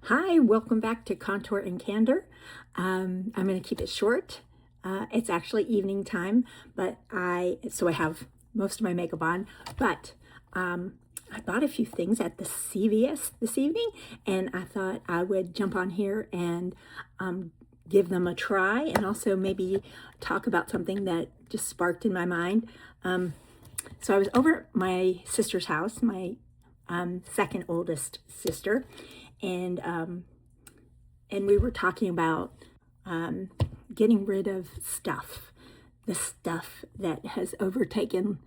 Hi, welcome back to Contour and Candor. I'm going to keep it short. It's actually evening time, but I have most of my makeup on, but I bought a few things at the CVS this evening, and I thought I would jump on here and give them a try, and also maybe talk about something that just sparked in my mind. So I was over at my sister's house, my second oldest sister, and we were talking about getting rid of stuff, the stuff that has overtaken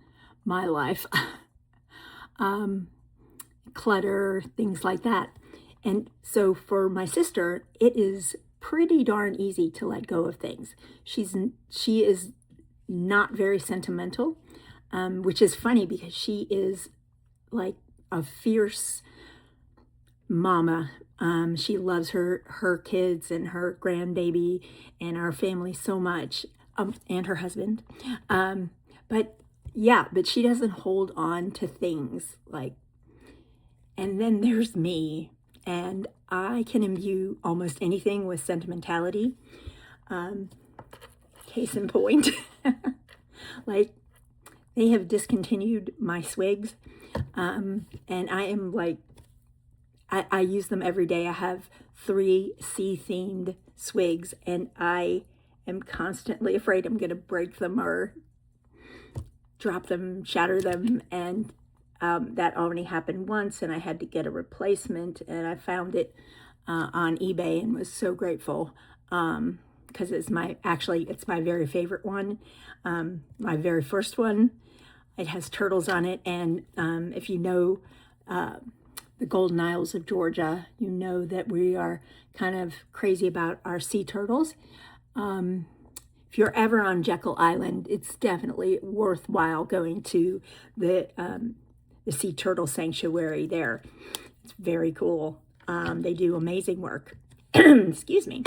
my life, clutter, things like that. And so for my sister, it is pretty darn easy to let go of things. She is not very sentimental, which is funny because she is like a fierce mama. She loves her kids and her grandbaby and our family so much, and her husband. But she doesn't hold on to things like. And then there's me, and I can imbue almost anything with sentimentality. Case in point, like they have discontinued my swigs, and I am like. I use them every day. I have 3 sea-themed swigs, and I am constantly afraid I'm going to break them or drop them, shatter them, and that only happened once, and I had to get a replacement, and I found it on eBay and was so grateful because it's my very favorite one, my very first one. It has turtles on it, and if you know the Golden Isles of Georgia, you know that we are kind of crazy about our sea turtles. If you're ever on Jekyll Island, it's definitely worthwhile going to the sea turtle sanctuary there. It's very cool. They do amazing work. Excuse me.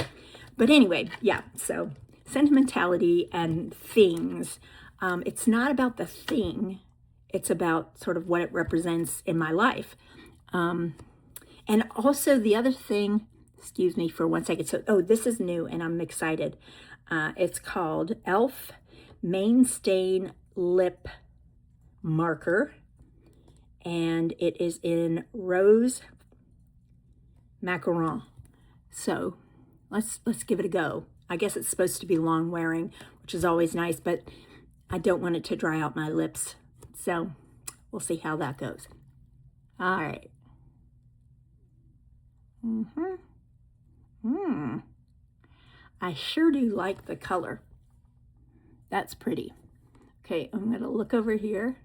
But anyway, so sentimentality and things. It's not about the thing. It's about sort of what it represents in my life. And also the other thing, excuse me for 1 second. So, this is new and I'm excited. It's called e.l.f. Main Stain Lip Marker. And it is in Rose Macaron. So let's give it a go. I guess it's supposed to be long wearing, which is always nice, but I don't want it to dry out my lips. So we'll see how that goes. All right. I sure do like the color. That's pretty. Okay, I'm going to look over here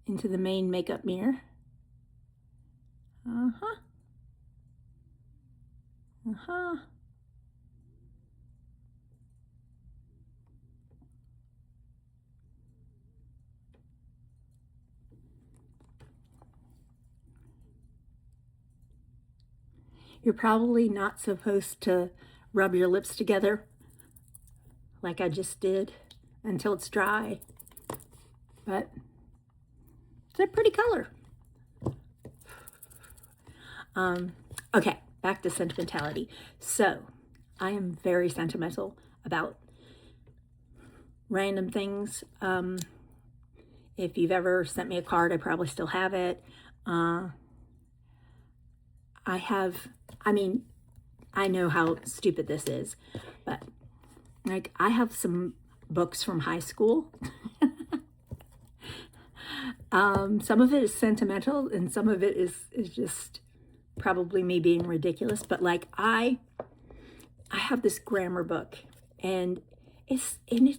into the main makeup mirror. You're probably not supposed to rub your lips together like I just did until it's dry, but it's a pretty color. Okay, back to sentimentality. So I am very sentimental about random things. If you've ever sent me a card, I probably still have it. I know how stupid this is, but like I have some books from high school. Some of it is sentimental and some of it is just probably me being ridiculous, but like I have this grammar book, and it's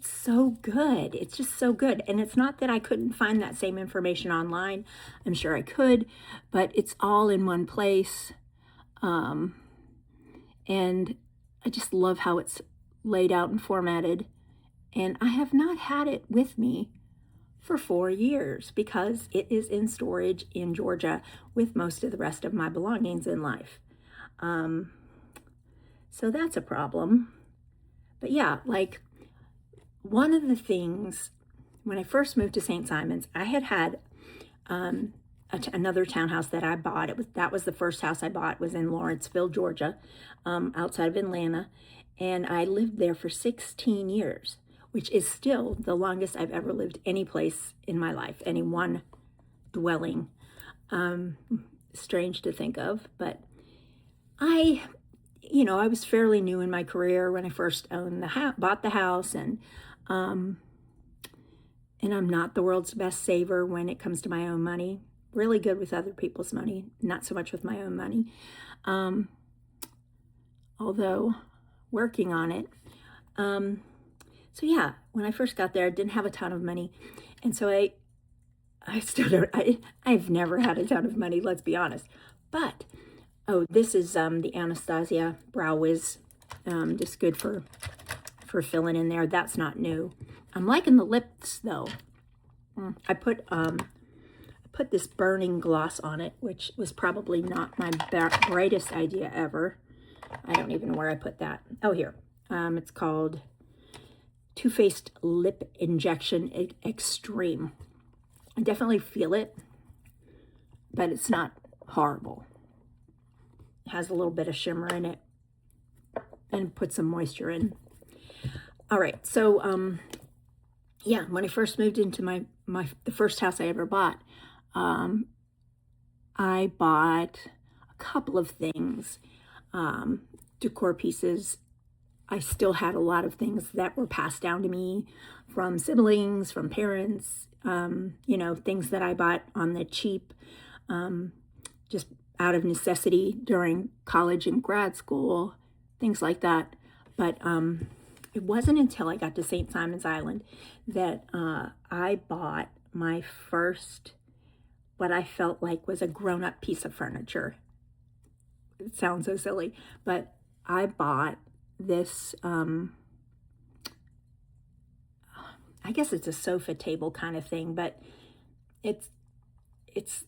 so good. It's just so good. And it's not that I couldn't find that same information online. I'm sure I could, but it's all in one place. And I just love how it's laid out and formatted. And I have not had it with me for 4 years because it is in storage in Georgia with most of the rest of my belongings in life. So that's a problem. But yeah, like one of the things when I first moved to St. Simon's, I had another townhouse that I bought. That was the first house I bought, was in Lawrenceville, Georgia, outside of Atlanta, and I lived there for 16 years, which is still the longest I've ever lived any place in my life, any one dwelling. Strange to think of, but I was fairly new in my career when I first bought the house, and I'm not the world's best saver when it comes to my own money. Really good with other people's money, not so much with my own money. Although working on it. So yeah, when I first got there, I didn't have a ton of money, and so I still don't. I've never had a ton of money. Let's be honest. But this is the Anastasia Brow Wiz. Just good for filling in there. That's not new. I'm liking the lips though. I put this burning gloss on it, which was probably not my brightest idea ever. I don't even know where I put that. Oh, here. It's called Too Faced Lip Injection Extreme. I definitely feel it, but it's not horrible. It has a little bit of shimmer in it and put some moisture in. All right, so yeah, when I first moved into the first house I ever bought, I bought a couple of things, decor pieces. I still had a lot of things that were passed down to me from siblings, from parents, things that I bought on the cheap, just out of necessity during college and grad school, things like that. But it wasn't until I got to St. Simon's Island that I bought my first, what I felt like was a grown-up piece of furniture. It sounds so silly, but I bought this, I guess it's a sofa table kind of thing, but it's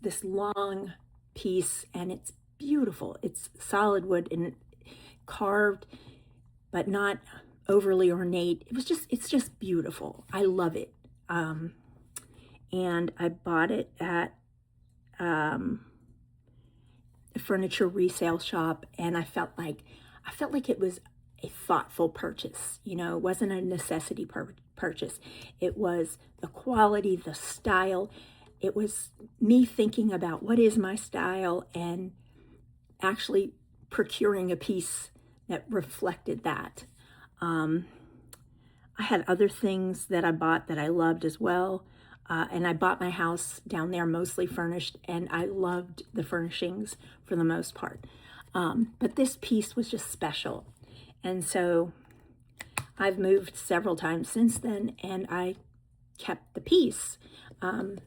this long piece, and it's beautiful. It's solid wood and carved, but not overly ornate. It's just beautiful. I love it. And I bought it at a furniture resale shop, and I felt like it was a thoughtful purchase. It wasn't a necessity purchase. It was the quality, the style. It was me thinking about what is my style and actually procuring a piece that reflected that. I had other things that I bought that I loved as well. And I bought my house down there mostly furnished, and I loved the furnishings for the most part. But this piece was just special. And so I've moved several times since then, and I kept the piece. I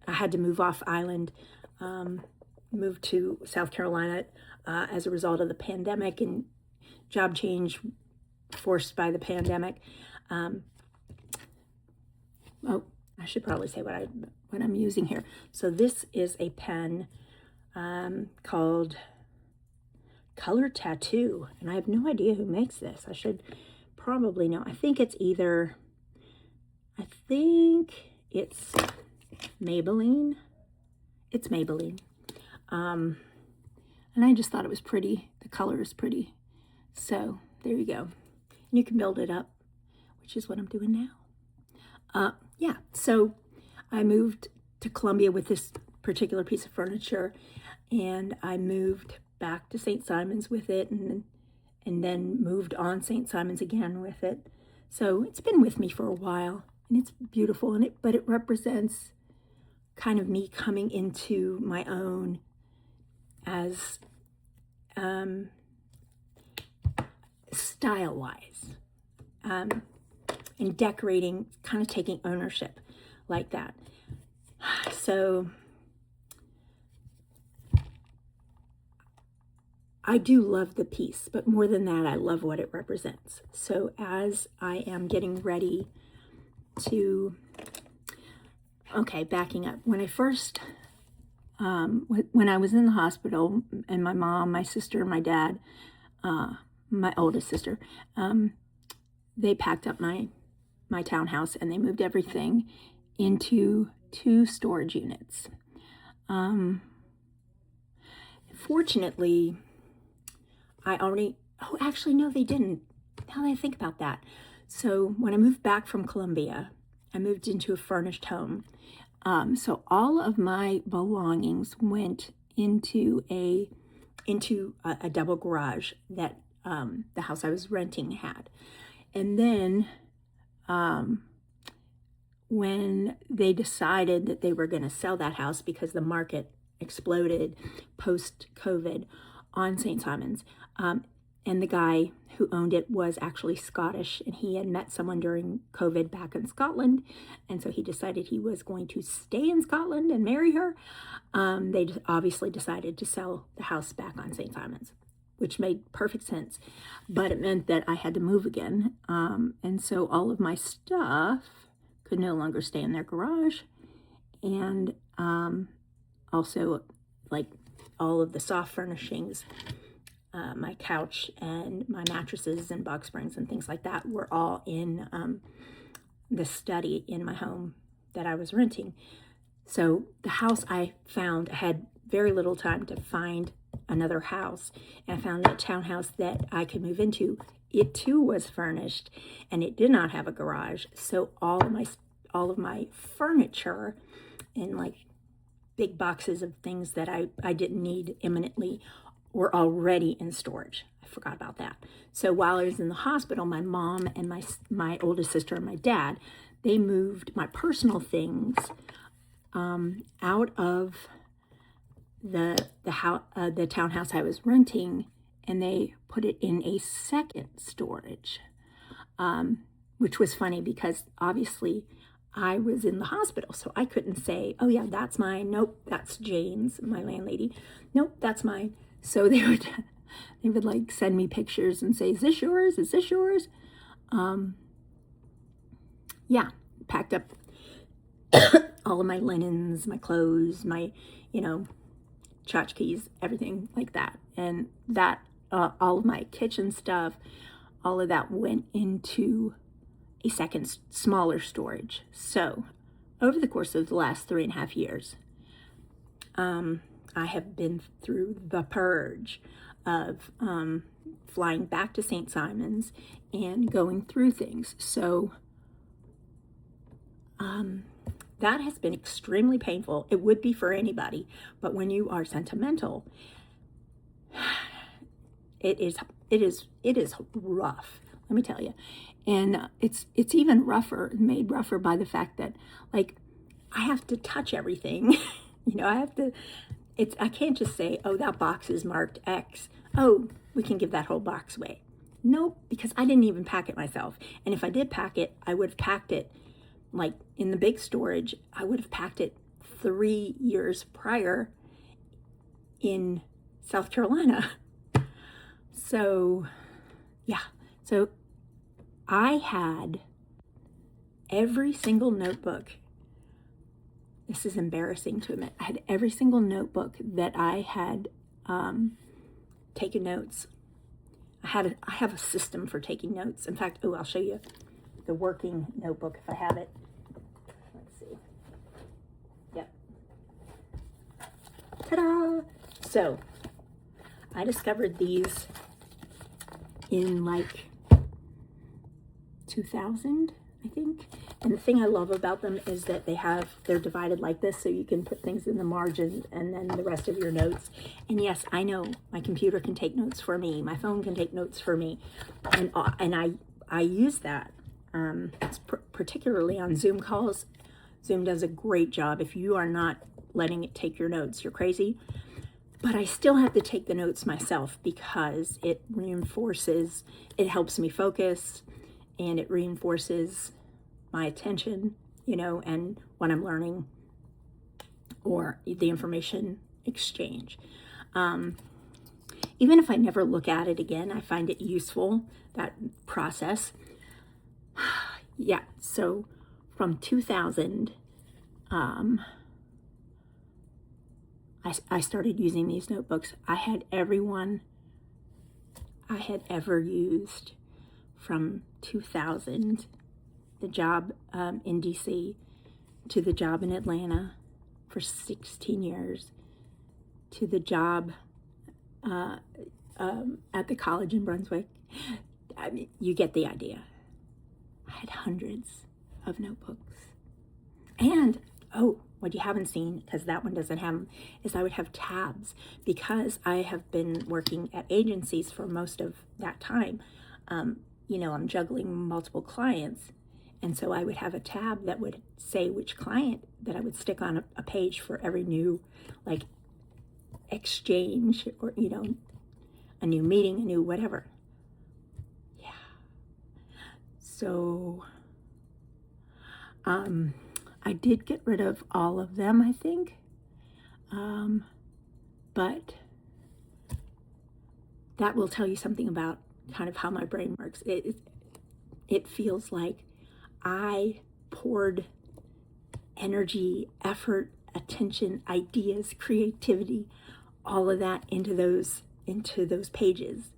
had to move off island, moved to South Carolina as a result of the pandemic and job change forced by the pandemic. I should probably say what I'm using here. So this is a pen called Color Tattoo, and I have no idea who makes this. I should probably know. I think it's Maybelline. It's Maybelline. And I just thought it was pretty. The color is pretty. So there you go. And you can build it up, which is what I'm doing now. Yeah, so I moved to Columbia with this particular piece of furniture, and I moved back to St. Simon's with it, and then moved on St. Simon's again with it. So it's been with me for a while, and it's beautiful, but it represents kind of me coming into my own as style-wise. And decorating, kind of taking ownership like that. So I do love the piece, but more than that, I love what it represents. So as I am getting ready to, okay, backing up. When I first, when I was in the hospital, and my mom, my sister, my dad, my oldest sister, they packed up my townhouse, and they moved everything into 2 storage units. Fortunately, oh, actually, no, they didn't. Now that I think about that. So when I moved back from Columbia, I moved into a furnished home. So all of my belongings went into a double garage that the house I was renting had. And then when they decided that they were going to sell that house because the market exploded post-COVID on St. Simon's, and the guy who owned it was actually Scottish, and he had met someone during COVID back in Scotland, and so he decided he was going to stay in Scotland and marry her. They obviously decided to sell the house back on St. Simon's, which made perfect sense, but it meant that I had to move again, and so all of my stuff could no longer stay in their garage, and also, like, all of the soft furnishings, my couch and my mattresses and box springs and things like that were all in the study in my home that I was renting. So the house I found, I had very little time to find another house, and I found a townhouse that I could move into. It too was furnished, and it did not have a garage. So all of my furniture and like big boxes of things that I didn't need imminently were already in storage. I forgot about that. So while I was in the hospital, my mom and my oldest sister and my dad, they moved my personal things out of the townhouse I was renting, and they put it in a second storage, which was funny because obviously I was in the hospital, so I couldn't say, oh yeah, that's mine. Nope, that's Jane's, my landlady. Nope, that's mine. So they would like send me pictures and say, is this yours? Is this yours? Yeah, packed up all of my linens, my clothes, my, tchotchkes, everything like that. And that, all of my kitchen stuff, all of that went into a second smaller storage. So over the course of the last 3.5 years, I have been through the purge of flying back to St. Simon's and going through things. So that has been extremely painful. It would be for anybody, but when you are sentimental, it is rough, let me tell you. And it's even made rougher by the fact that, like, I have to touch everything. I can't just say, oh, that box is marked X. Oh, we can give that whole box away. Nope, because I didn't even pack it myself. And if I did pack it, I would have packed it, like in the big storage, I would have packed it 3 years prior in South Carolina. So, yeah. So I had every single notebook. This is embarrassing to admit. I had every single notebook that I had taken notes. I have a system for taking notes. In fact, I'll show you the working notebook if I have it. Let's see. Yep. Ta-da! So I discovered these in like 2000, I think. And the thing I love about them is that they're divided like this, so you can put things in the margins and then the rest of your notes. And yes, I know my computer can take notes for me, my phone can take notes for me, and I use that particularly on Zoom calls. Zoom does a great job. If you are not letting it take your notes, you're crazy. But I still have to take the notes myself because it helps me focus, and it reinforces my attention, and what I'm learning or the information exchange. Even if I never look at it again, I find it useful, that process. Yeah, so from 2000, I started using these notebooks. I had every one I had ever used from 2000, the job in DC, to the job in Atlanta, for 16 years to the job at the college in Brunswick. I mean, you get the idea. I had hundreds of notebooks. And, oh, what you haven't seen, because that one doesn't have them, is I would have tabs, because I have been working at agencies for most of that time. You know, I'm juggling multiple clients. And so I would have a tab that would say which client that I would stick on a page for every new, like, exchange, or, you know, a new meeting, a new whatever. Yeah. So, I did get rid of all of them, I think. But that will tell you something about kind of how my brain works. It feels like I poured energy, effort, attention, ideas, creativity, all of that into those pages.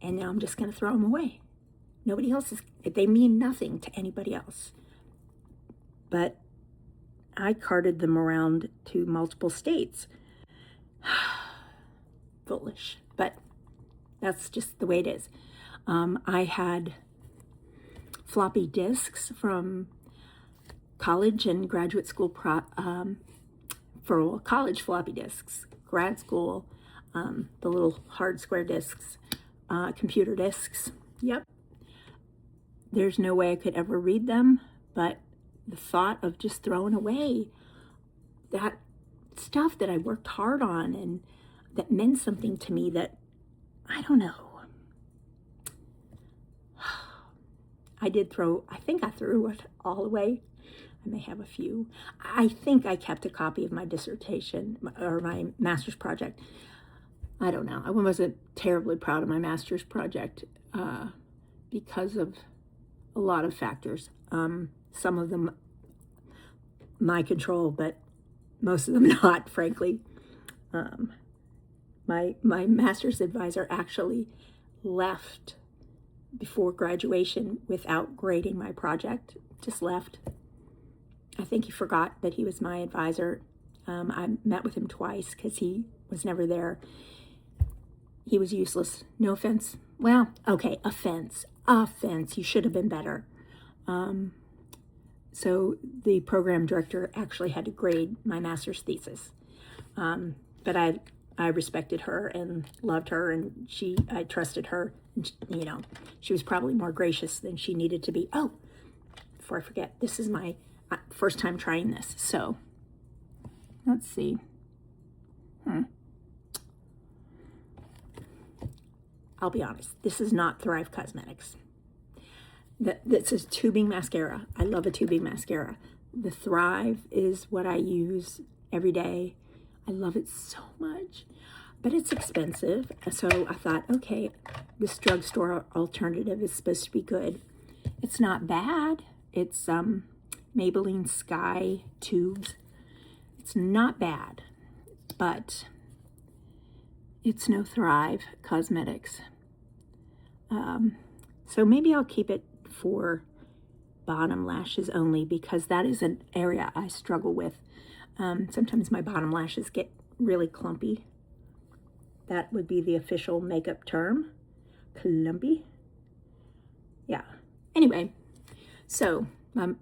And now I'm just going to throw them away. Nobody else they mean nothing to anybody else. But I carted them around to multiple states. Foolish, but that's just the way it is. I had floppy disks from college and graduate school for college floppy disks, grad school, the little hard square disks, computer disks. Yep. There's no way I could ever read them, but the thought of just throwing away that stuff that I worked hard on and that meant something to me, that, I don't know. I think I threw it all away. I may have a few. I think I kept a copy of my dissertation or my master's project. I don't know. I wasn't terribly proud of my master's project because of a lot of factors. Some of them my control, but most of them not, frankly. My master's advisor actually left before graduation without grading my project, just left. I think he forgot that he was my advisor. I met with him twice because he was never there. He was useless. No offense. Well, okay, offense. You should have been better. So the program director actually had to grade my master's thesis. But I respected her and loved her, and I trusted her. And, you know, she was probably more gracious than she needed to be. Oh, before I forget, this is my first time trying this. So let's see. I'll be honest, this is not Thrive Cosmetics. This is tubing mascara. I love a tubing mascara. The Thrive is what I use every day. I love it so much, but it's expensive. So I thought, okay, this drugstore alternative is supposed to be good. It's not bad. It's Maybelline Sky tubes. It's not bad, but it's no Thrive Cosmetics. So maybe I'll keep it for bottom lashes only, because that is an area I struggle with. Sometimes my bottom lashes get really clumpy. That would be the official makeup term. Clumpy. Yeah. Anyway, so I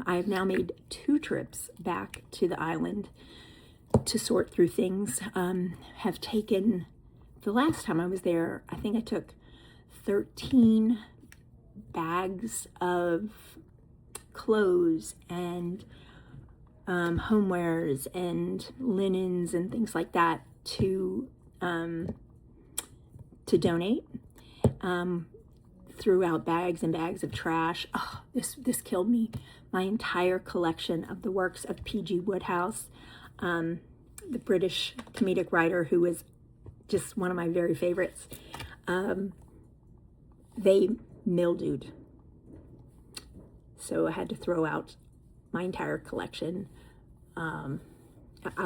have now made 2 trips back to the island to sort through things. Have taken, the last time I was there, I think I took 13 bags of clothes and homewares and linens and things like that to donate. Threw out bags and bags of trash. Oh, this killed me. My entire collection of the works of P.G. Wodehouse, the British comedic writer who was just one of my very favorites. They mildewed. So I had to throw out my entire collection. I'll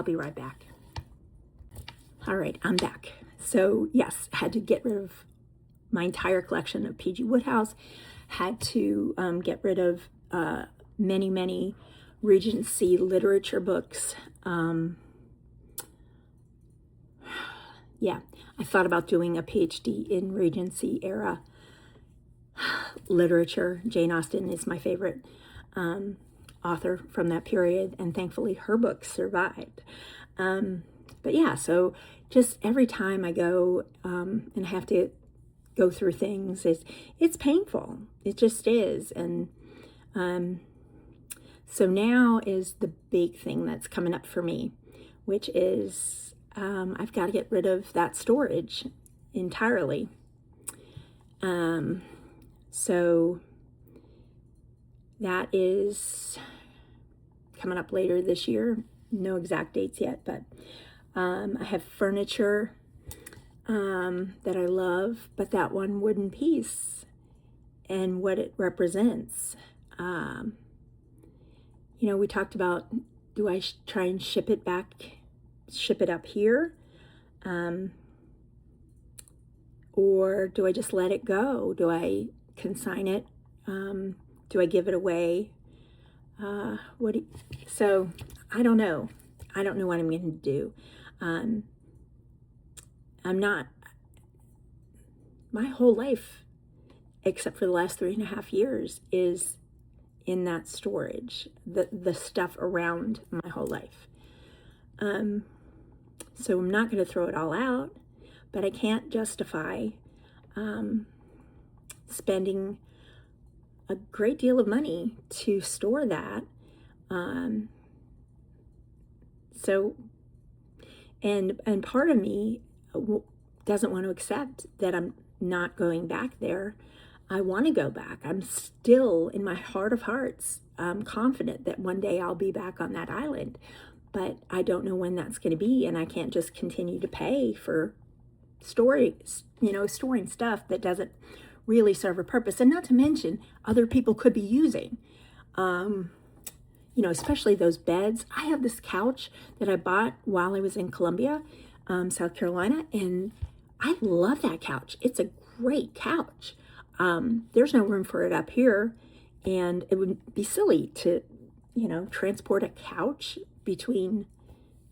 be right back. All right, I'm back. So yes, had to get rid of my entire collection of P.G. Wodehouse, had to get rid of many Regency literature books, Yeah, I thought about doing a PhD in Regency era literature. Jane Austen is my favorite author from that period, and thankfully her books survived. But yeah, so just every time I go and have to go through things, it's painful. It just is. And so now is the big thing that's coming up for me, which is I've got to get rid of that storage entirely. So that is coming up later this year. No exact dates yet, but I have furniture that I love, but that one wooden piece and what it represents. You know, we talked about, do I try and ship it up here? Or do I just let it go? Do I consign it? Do I give it away? So I don't know. I don't know what I'm going to do. My whole life, except for the last 3.5 years, is in that storage, the stuff around my whole life. So I'm not going to throw it all out, but I can't justify spending a great deal of money to store that. So, and part of me doesn't want to accept that I'm not going back there. I want to go back. I'm still, in my heart of hearts, confident that one day I'll be back on that island, but I don't know when that's going to be, and I can't just continue to pay for storing stuff that doesn't really serve a purpose, and not to mention other people could be using. Especially those beds. I have this couch that I bought while I was in Columbia, South Carolina, and I love that couch. It's a great couch. There's no room for it up here, and it would be silly to, transport a couch between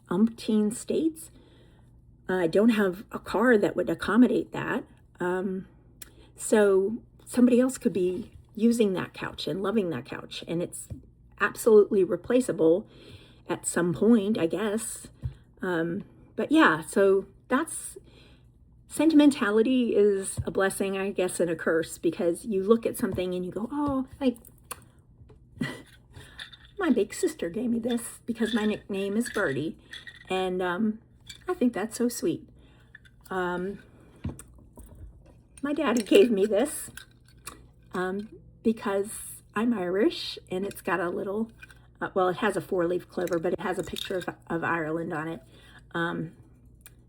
umpteen states. I don't have a car that would accommodate that. So somebody else could be using that couch and loving that couch, and it's absolutely replaceable at some point, I guess. But yeah, so that's sentimentality is a blessing, I guess, and a curse, because you look at something and you go, oh, like my big sister gave me this because my nickname is Birdie, and I think that's so sweet. My daddy gave me this because I'm Irish, and it's got a little, it has a 4-leaf clover, but it has a picture of Ireland on it.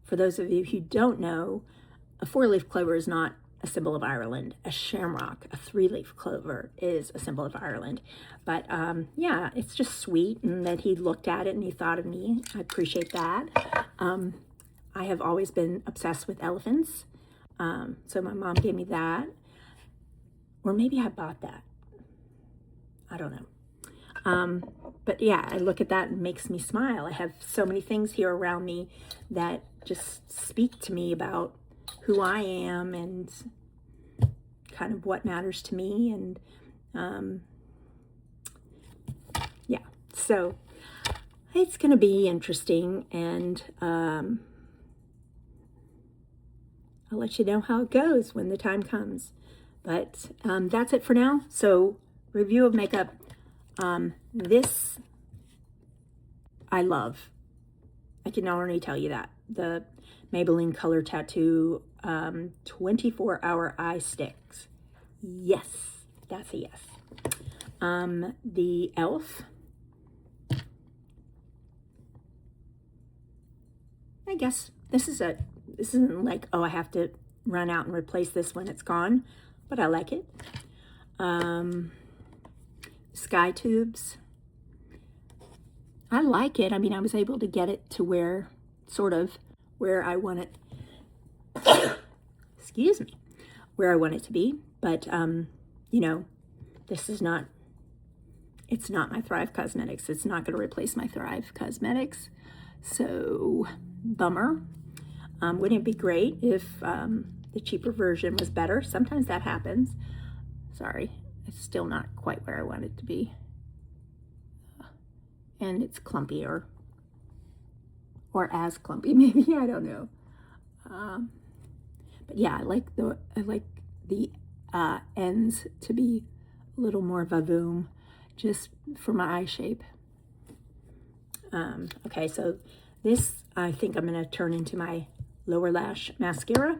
For those of you who don't know, a 4-leaf clover is not a symbol of Ireland. A shamrock, a 3-leaf clover, is a symbol of Ireland. But yeah, it's just sweet, and that he looked at it and he thought of me. I appreciate that. I have always been obsessed with elephants. So my mom gave me that. Or maybe I bought that. I don't know. But yeah, I look at that and it makes me smile. I have so many things here around me that just speak to me about who I am and kind of what matters to me. And yeah, so it's going to be interesting, and I'll let you know how it goes when the time comes. But that's it for now. So review of makeup. This I love. I can already tell you that. The Maybelline Color Tattoo 24-hour eye sticks. Yes, that's a yes. The e.l.f. I guess this isn't like, oh, I have to run out and replace this when it's gone, but I like it. Sky Tubes. I like it. I mean, I was able to get it to where I want it. Excuse me. Where I want it to be. But, this is not it's not my Thrive Cosmetics. It's not going to replace my Thrive Cosmetics. So, bummer. Wouldn't it be great if the cheaper version was better? Sometimes that happens. Sorry, it's still not quite where I want it to be. And it's clumpy, or as clumpy, maybe, I don't know. But yeah, I like the ends to be a little more vavoom, just for my eye shape. Okay, so this I think I'm going to turn into my lower lash mascara.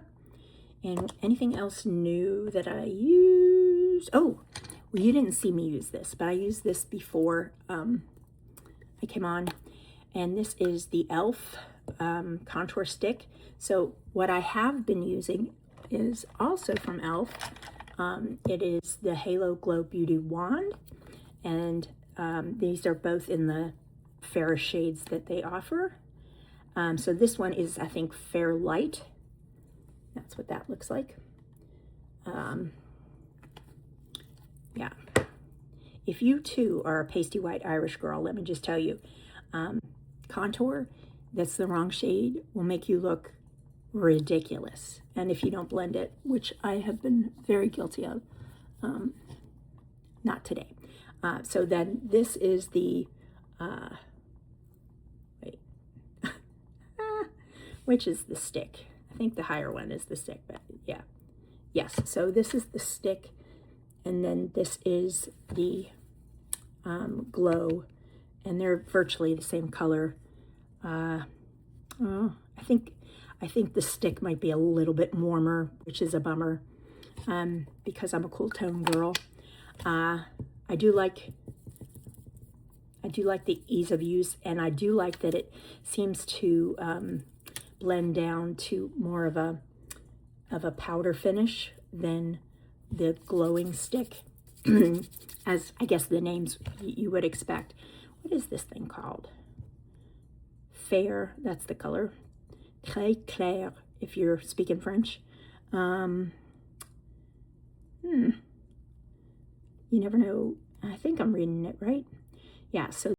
And anything else new that I use? Oh, well, you didn't see me use this, but I used this before I came on. And this is the e.l.f. contour stick. So what I have been using is also from e.l.f. It is the Halo Glow Beauty Wand. And these are both in the fairer shades that they offer. So this one is, I think, Fair Light. That's what that looks like. Yeah. If you too are a pasty white Irish girl, let me just tell you, contour that's the wrong shade will make you look ridiculous. And if you don't blend it, which I have been very guilty of, not today. So then this is the, which is the stick. I think the higher one is the stick, but yeah. Yes, so this is the stick, and then this is the glow, and they're virtually the same color. I think the stick might be a little bit warmer, which is a bummer, because I'm a cool tone girl. I do like the ease of use, and I do like that it seems to blend down to more of a powder finish than the glowing stick, as I guess the names you would expect. What is this thing called? Fair, that's the color. Très clair, if you're speaking French. You never know. I think I'm reading it right. Yeah, so